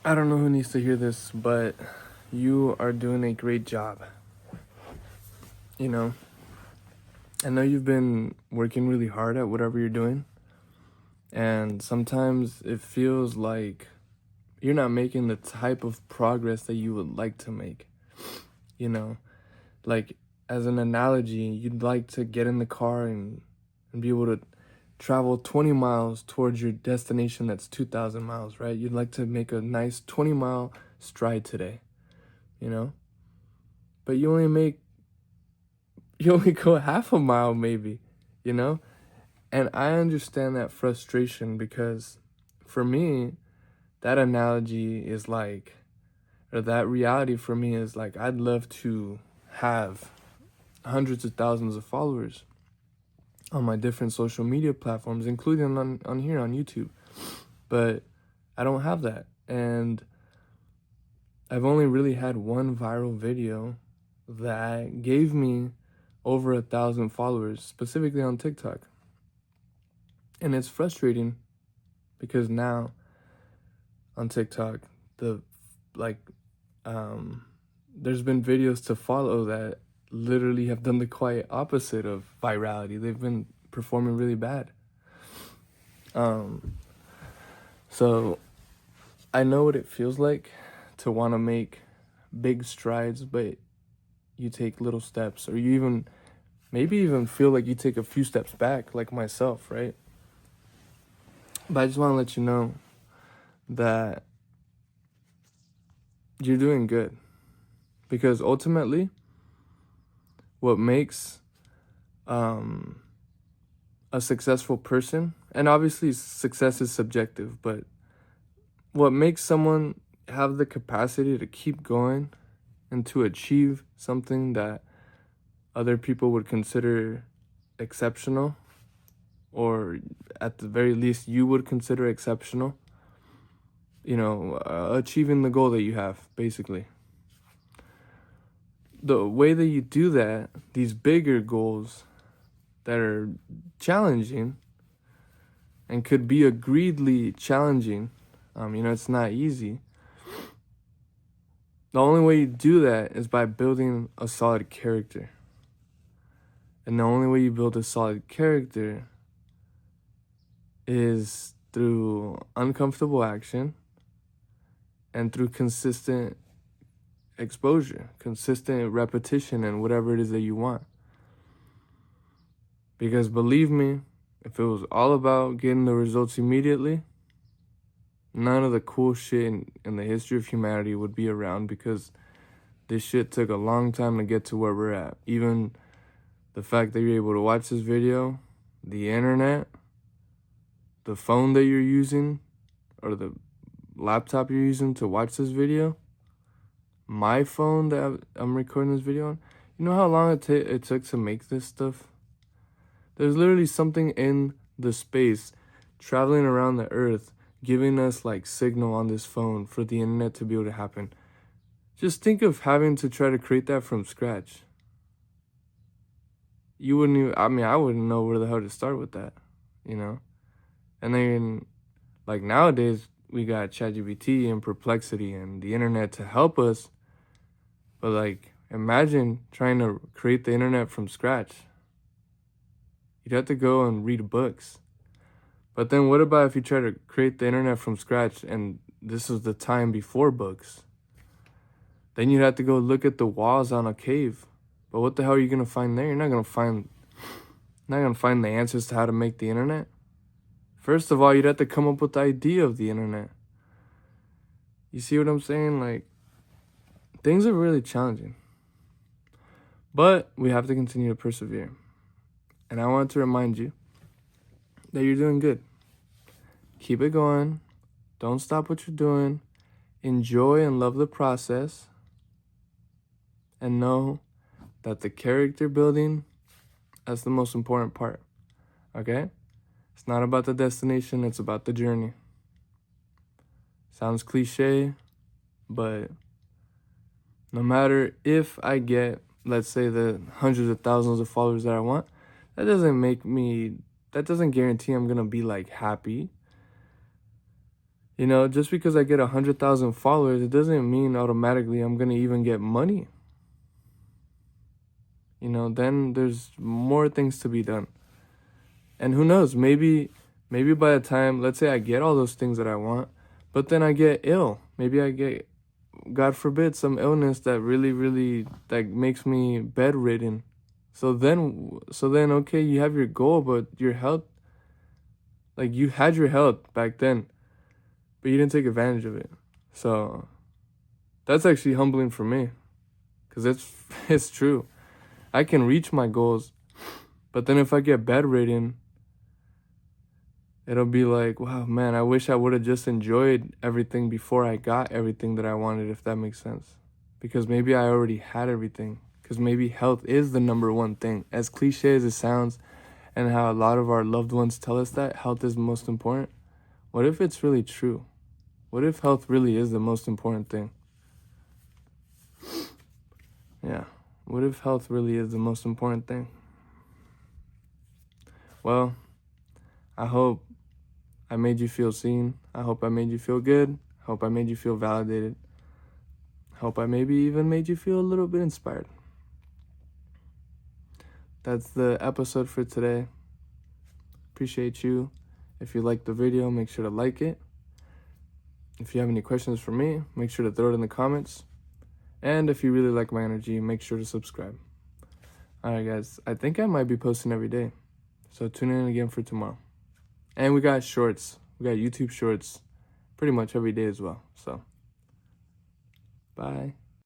I don't know who needs to hear this, but you are doing a great job. You know, I know you've been working really hard at whatever you're doing, and sometimes it feels like you're not making the type of progress that you would like to make. You know, like as an analogy, you'd like to get in the car and be able to travel 20 miles towards your destination that's 2,000 miles, right? You'd like to make a nice 20-mile stride today, you know? But you only go half a mile maybe, you know? And I understand that frustration because for me, that analogy is like, or that reality for me is like, I'd love to have hundreds of thousands of followers on my different social media platforms, including on here on YouTube. But I don't have that. And I've only really had one viral video that gave me over 1,000 followers, specifically on TikTok. And it's frustrating because now on TikTok, the like there's been videos to follow that literally have done the quiet opposite of virality. They've been performing really bad. So I know what it feels like to want to make big strides, but you take little steps, or you even maybe even feel like you take a few steps back, like myself, right? But I just want to let you know that you're doing good, because ultimately what makes a successful person, and obviously success is subjective, but what makes someone have the capacity to keep going and to achieve something that other people would consider exceptional, or at the very least you would consider exceptional, achieving the goal that you have, basically. The way that you do that, these bigger goals that are challenging and could be agreedly challenging, it's not easy. The only way you do that is by building a solid character. And the only way you build a solid character is through uncomfortable action and through consistent exposure, consistent repetition, and whatever it is that you want. Because believe me, if it was all about getting the results immediately, none of the cool shit in the history of humanity would be around, because this shit took a long time to get to where we're at. Even the fact that you're able to watch this video, the internet, the phone that you're using, or the laptop you're using to watch this video, my phone that I'm recording this video on, you know how long it took to make this stuff? There's literally something in the space traveling around the earth giving us like signal on this phone for the internet to be able to happen. Just think of having to try to create that from scratch. You wouldn't even, I wouldn't know where the hell to start with that, you know? And then, like, nowadays, we got ChatGPT and Perplexity and the internet to help us. But, like, imagine trying to create the internet from scratch. You'd have to go and read books. But then what about if you try to create the internet from scratch and this is the time before books? Then you'd have to go look at the walls on a cave. But what the hell are you gonna find there? You're not gonna find the answers to how to make the internet. First of all, you'd have to come up with the idea of the internet. You see what I'm saying? Like, things are really challenging. But we have to continue to persevere. And I want to remind you that you're doing good. Keep it going. Don't stop what you're doing. Enjoy and love the process. And know that the character building, that's the most important part. Okay? It's not about the destination, it's about the journey. Sounds cliche, but no matter if I get, let's say, the hundreds of thousands of followers that I want, that doesn't guarantee I'm gonna be like happy. You know, just because I get 100,000 followers, it doesn't mean automatically I'm gonna even get money. You know, then there's more things to be done. And who knows, maybe by the time, let's say I get all those things that I want, but then I get ill. Maybe I get, God forbid, some illness that really that makes me bedridden. So then okay, you have your goal, but your health, like you had your health back then, but you didn't take advantage of it. So that's actually humbling for me, because it's true. I can reach my goals, but then if I get bedridden, it'll be like, wow, man, I wish I would have just enjoyed everything before I got everything that I wanted, if that makes sense. Because maybe I already had everything. Because maybe health is the number one thing. As cliche as it sounds, and how a lot of our loved ones tell us that health is most important, what if it's really true? What if health really is the most important thing? Yeah. What if health really is the most important thing? Well, I hope I made you feel seen. I hope I made you feel good. I hope I made you feel validated. I hope I maybe even made you feel a little bit inspired. That's the episode for today. Appreciate you. If you liked the video, make sure to like it. If you have any questions for me, make sure to throw it in the comments. And if you really like my energy, make sure to subscribe. Alright guys, I think I might be posting every day. So tune in again for tomorrow. And we got shorts. We got YouTube shorts pretty much every day as well. So, bye.